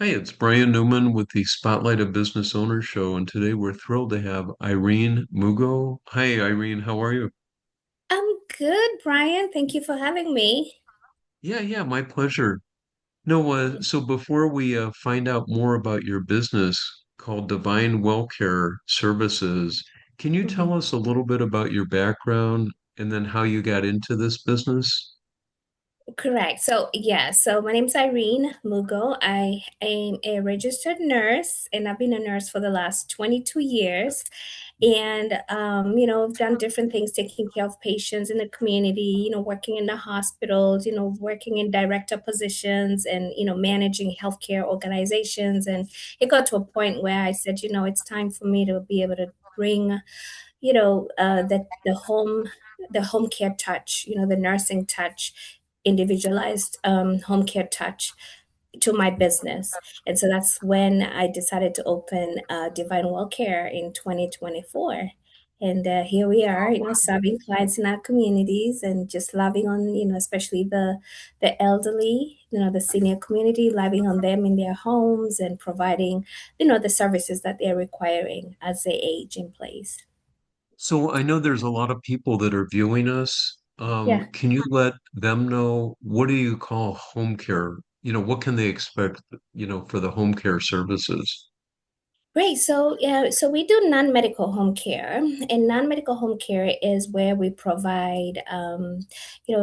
Hi, it's Brian Newman with the Spotlight of Business Owners show, and today we're thrilled to have Irene Mugo. Hi, Irene, how are you? I'm good, Brian. Thank you for having me. Yeah, my pleasure. No, so before we find out more about your business called Divine Wellcare Services, can you tell Mhm. us a little bit about your background and then how you got into this business? Correct. So my name's Irene Mugo. I am a registered nurse, and I've been a nurse for the last 22 years. And I've done different things, taking care of patients in the community, working in the hospitals, working in director positions and, managing healthcare organizations. And it got to a point where I said, it's time for me to be able to bring the home care touch, the nursing touch, individualized home care touch to my business. And so that's when I decided to open Divine Wellcare in 2024. And here we are, serving clients in our communities and just loving on, especially the elderly, the senior community, loving on them in their homes and providing, the services that they're requiring as they age in place. So I know there's a lot of people that are viewing us. Yeah. Can you let them know what do you call home care? What can they expect, for the home care services? Great. So, yeah, so we do non-medical home care, and non-medical home care is where we provide,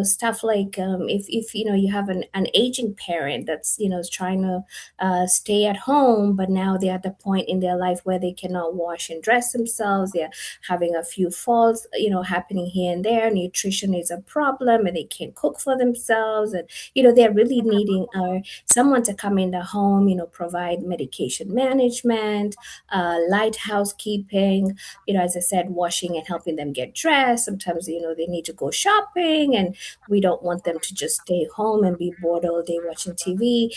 stuff like if you have an aging parent that's is trying to stay at home, but now they're at the point in their life where they cannot wash and dress themselves. They're having a few falls, happening here and there. Nutrition is a problem, and they can't cook for themselves, and they're really needing someone to come in the home, provide medication management, light housekeeping, as I said, washing and helping them get dressed. Sometimes, they need to go shopping, and we don't want them to just stay home and be bored all day watching TV,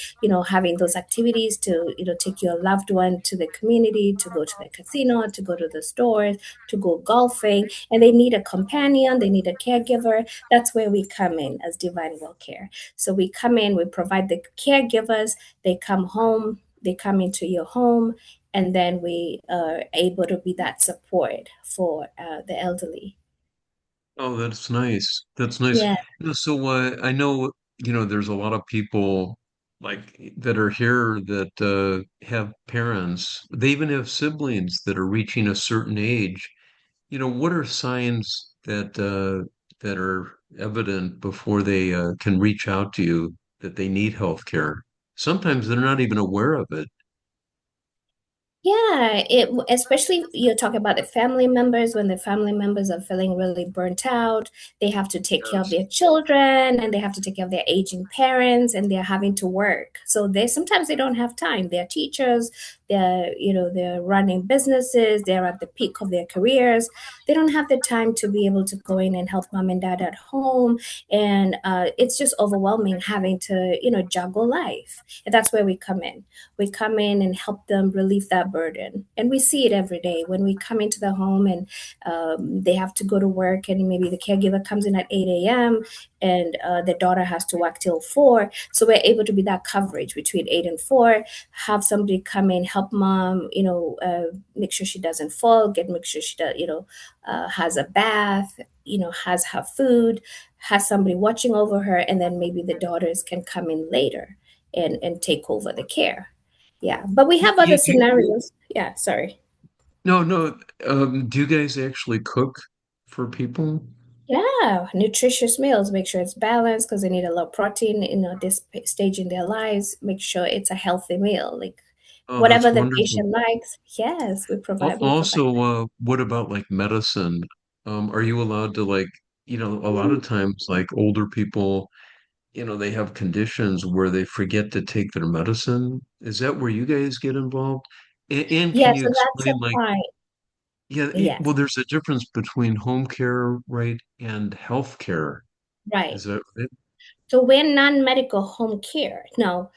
having those activities to, take your loved one to the community, to go to the casino, to go to the stores, to go golfing, and they need a companion, they need a caregiver. That's where we come in as Divine Well Care. So we come in, we provide the caregivers, they come home, they come into your home, and then we are able to be that support for the elderly. Oh, that's nice. That's nice. Yeah. So I know, there's a lot of people like that are here that have parents. They even have siblings that are reaching a certain age. What are signs that are evident before they can reach out to you that they need health care? Sometimes they're not even aware of it. Yeah, especially you're talking about the family members when the family members are feeling really burnt out, they have to take care of Yes. their children and they have to take care of their aging parents and they're having to work. So they sometimes they don't have time. They're teachers, they're running businesses, they're at the peak of their careers. They don't have the time to be able to go in and help mom and dad at home. And it's just overwhelming having to, juggle life. And that's where we come in. We come in and help them relieve that burden. And we see it every day when we come into the home and they have to go to work, and maybe the caregiver comes in at 8 a.m. and the daughter has to work till 4. So we're able to be that coverage between 8 and 4, have somebody come in, help mom, make sure she doesn't fall, make sure she does, has a bath, has her food, has somebody watching over her, and then maybe the daughters can come in later and take over the care. Yeah, but we have other You do, scenarios. Yeah, sorry. no. Do you guys actually cook for people? Yeah, nutritious meals. Make sure it's balanced because they need a lot of protein in this stage in their lives. Make sure it's a healthy meal, like Oh, whatever that's the wonderful. patient likes. Yes, we provide. We provide Also, that. what about like medicine? Are you allowed to like, a lot of times like older people, they have conditions where they forget to take their medicine. Is that where you guys get involved? And Yeah, can you so that's a explain like, fine. yeah, Yes, well, there's a difference between home care, right, and health care. right. Is that right? So we're non-medical home care. Now,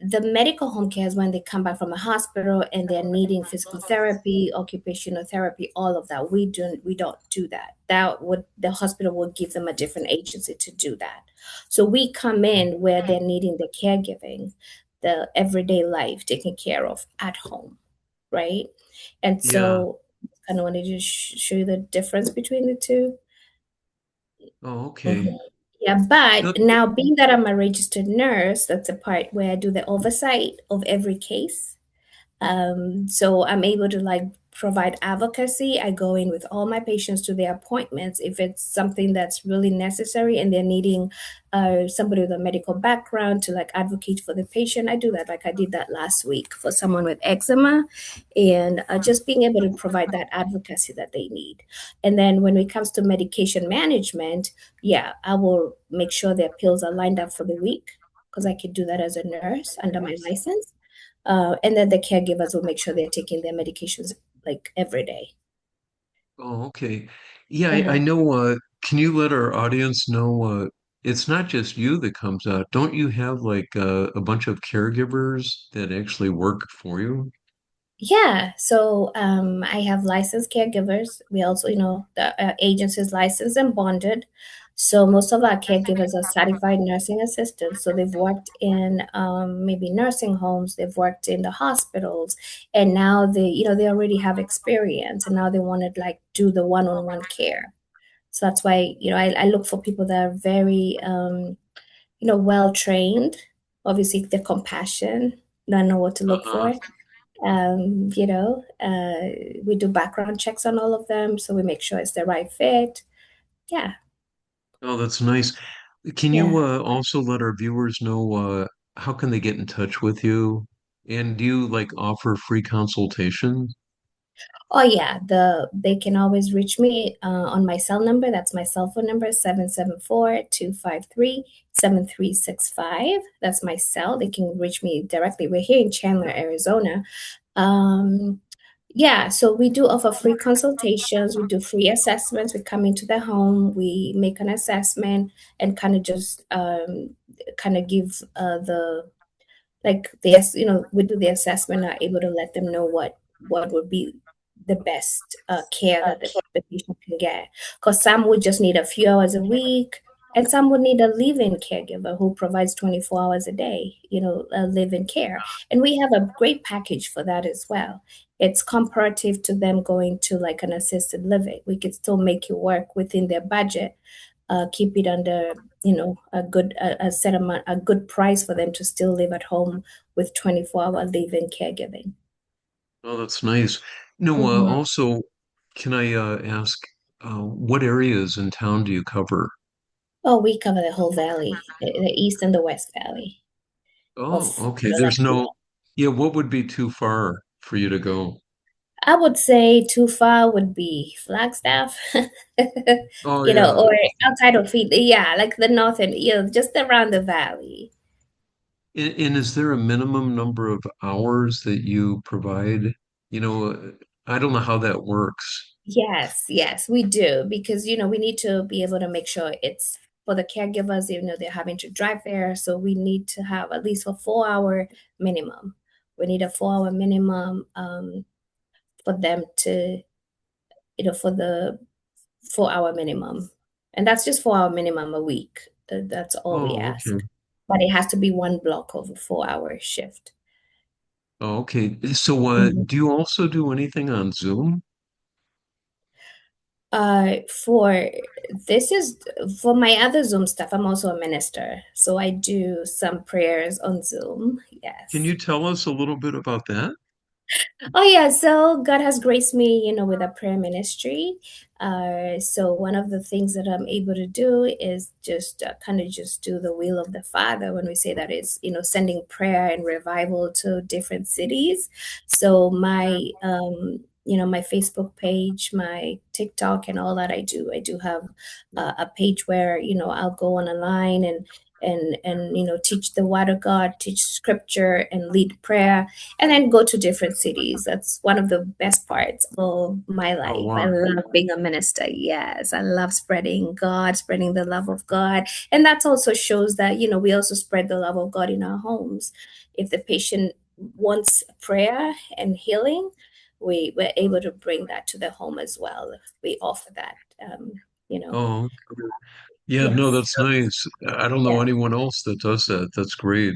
the medical home care is when they come back from the hospital and they're needing physical therapy, occupational therapy, all of that. We don't do that. That would the hospital will give them a different agency to do that. So we come in where they're needing the caregiving, the everyday life taken care of at home, right? And Yeah. so kind of wanted to show you the difference between the two. Oh, okay. Mhm. Yeah, but No, now being that I'm a registered nurse, that's a part where I do the oversight of every case. So I'm able to like provide advocacy. I go in with all my patients to their appointments. If it's something that's really necessary and they're needing somebody with a medical background to like advocate for the patient, I do that. Like I did that last week for someone with eczema, and just being able to provide that advocacy that they need. And then when it comes to medication management, yeah, I will make sure their pills are lined up for the week because I could do that as a nurse under my license, and then the caregivers will make sure they're taking their medications like every day. oh, okay. Yeah, I Mhm. know. Can you let our audience know, it's not just you that comes out. Don't you have like a bunch of caregivers that actually work for you? Yeah, so I have licensed caregivers. We also, the agency is licensed and bonded. So most of our caregivers are certified nursing assistants. So they've worked in maybe nursing homes, they've worked in the hospitals, and now they already have experience, and now they want to like do the one-on-one care. So that's why, I look for people that are very, well trained. Obviously, the compassion, I know what to look Uh-huh. for. We do background checks on all of them, so we make sure it's the right fit. Yeah, Oh, that's nice. Can you yeah. also let our viewers know how can they get in touch with you? And do you like offer free consultation? Oh yeah, they can always reach me on my cell number. That's my cell phone number, 774-253-7365. That's my cell. They can reach me directly. We're here in Chandler, Arizona. Um, yeah, so we do offer free consultations. We do free assessments. We come into the home, we make an assessment, and kind of just kind of give the like we do the assessment, are able to let them know what would be the best care that the patient can get, because some would just need a few hours a week, and some would need a live-in caregiver who provides 24 hours a day, a live-in care. And we have a great package for that as well. It's comparative to them going to like an assisted living. We could still make it work within their budget, keep it under a good a set amount, a good price for them to still live at home with 24-hour live-in caregiving. Oh, that's nice. No, Mhm. also, can I ask what areas in town do you cover? Oh, we cover the whole valley, the East and the West Valley Oh, of okay. like, There's no, yeah, what would be too far for you to go? I would say too far would be Flagstaff, Oh, yeah. or outside of Phoenix, yeah, like the northern, just around the valley. And is there a minimum number of hours that you provide? You know, I don't know how that works. Yes, yes, we do, because we need to be able to make sure it's for the caregivers, even though they're having to drive there. So we need to have at least a 4 hour minimum. We need a 4 hour minimum for them to, for the 4 hour minimum. And that's just 4 hour minimum a week. That's all we Oh, ask. okay. But it has to be one block of a 4 hour shift. Oh, okay. So, Mhm. do you also do anything on Zoom? For this is for my other Zoom stuff. I'm also a minister, so I do some prayers on Zoom. Can Yes. you tell us a little bit about that? Oh yeah, so God has graced me, with a prayer ministry. So one of the things that I'm able to do is just kind of just do the will of the Father. When we say that, is sending prayer and revival to different cities. So my Facebook page, my TikTok, and all that I do have a page where I'll go on a line and teach the word of God, teach scripture, and lead prayer, and then go to different cities. That's one of the best parts of my Oh, life. I wow. love being a minister. Yes, I love spreading God, spreading the love of God, and that also shows that we also spread the love of God in our homes. If the patient wants prayer and healing, we're able to bring that to the home as well. We offer that. You know, Oh, yeah, no, yes, that's nice. I don't know yeah. anyone else that does that. That's great.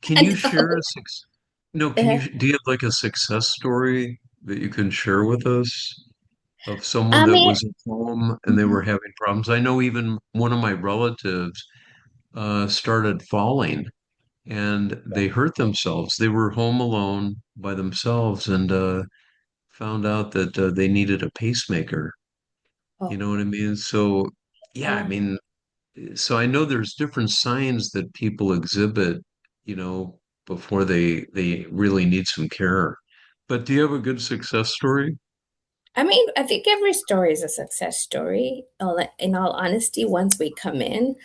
Can I you share know. a six? No, do you have like a success story that you can share with us of someone I that mean, was at home and they mhm. were having problems? I know even one of my relatives started falling and they hurt themselves. They were home alone by themselves and found out that they needed a pacemaker. You Oh, know what I mean? So, yeah, I yeah. mean, so I know there's different signs that people exhibit, you know, before they really need some care. But do you have a good success story? I mean, I think every story is a success story. In all honesty, once we come in,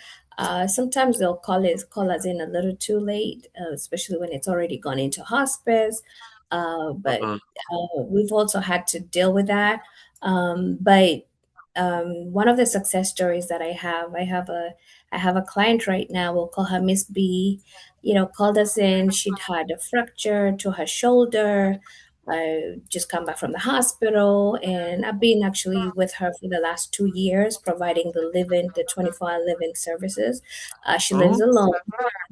sometimes they'll call us in a little too late, especially when it's already gone into hospice. But Uh-huh. we've also had to deal with that. But one of the success stories that I have a client right now. We'll call her Miss B. Called us in. She'd had a fracture to her shoulder. I just come back from the hospital, and I've been actually with her for the last 2 years, providing the 24-hour living services. She lives Oh, alone.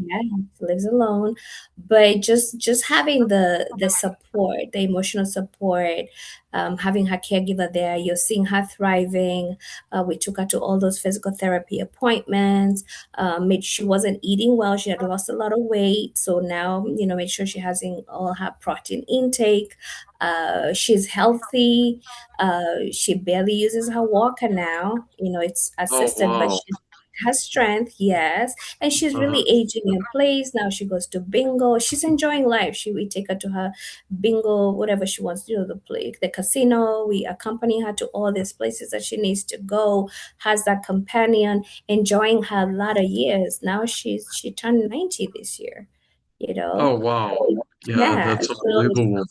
Yeah, she lives alone, but just having the support, the emotional support, having her caregiver there, you're seeing her thriving. We took her to all those physical therapy appointments. Made She wasn't eating well. She had lost a lot of weight, so now make sure she has in all her protein intake. She's healthy. She barely uses her walker now. It's oh, assisted, but wow. she has strength, yes. And she's Uh-huh. really aging in place. Now she goes to bingo. She's enjoying life. We take her to her bingo, whatever she wants, the play, the casino. We accompany her to all these places that she needs to go, has that companion, enjoying her latter years. Now she turned 90 this year, you know. Oh, wow. Yeah, Yeah. that's So unbelievable.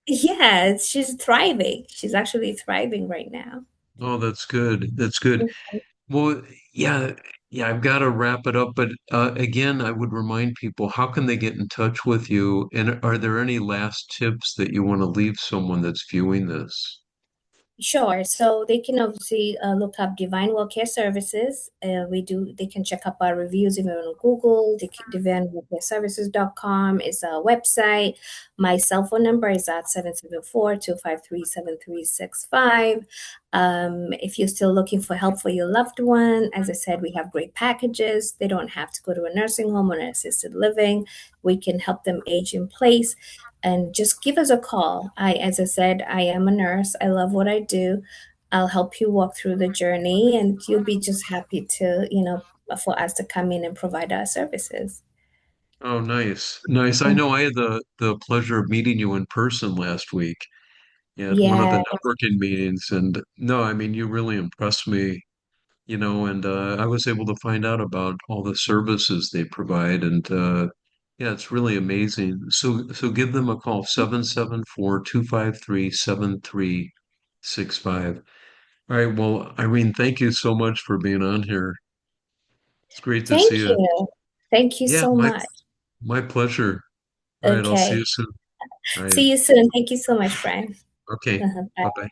yeah, she's thriving. She's actually thriving right now. Oh, that's good. That's good. Well, yeah, yeah, I've got to wrap it up, but again, I would remind people, how can they get in touch with you? And are there any last tips that you want to leave someone that's viewing this? Sure. So they can obviously look up Divine Wellcare Services. They can check up our reviews even on Google. Divinewellcareservices.com is our website. My cell phone number is at 774-253-7365. If you're still looking for help for your loved one, as I said, we have great packages. They don't have to go to a nursing home or an assisted living. We can help them age in place, and just give us a call. As I said, I am a nurse. I love what I do. I'll help you walk through the journey, and you'll be just happy for us to come in and provide our services. Oh, nice. Nice. I know I had the pleasure of meeting you in person last week at one of the Yeah, networking meetings. And no, I mean, you really impressed me, and I was able to find out about all the services they provide. And yeah, it's really amazing. So give them a call, 774-253-7365. All right. Well, Irene, thank you so much for being on here. It's great to thank see you. you. Thank you Yeah, so my much. my pleasure. All right, I'll see you Okay. soon. All right. See you soon. Thank you so much, Brian. Okay. Bye. Bye-bye.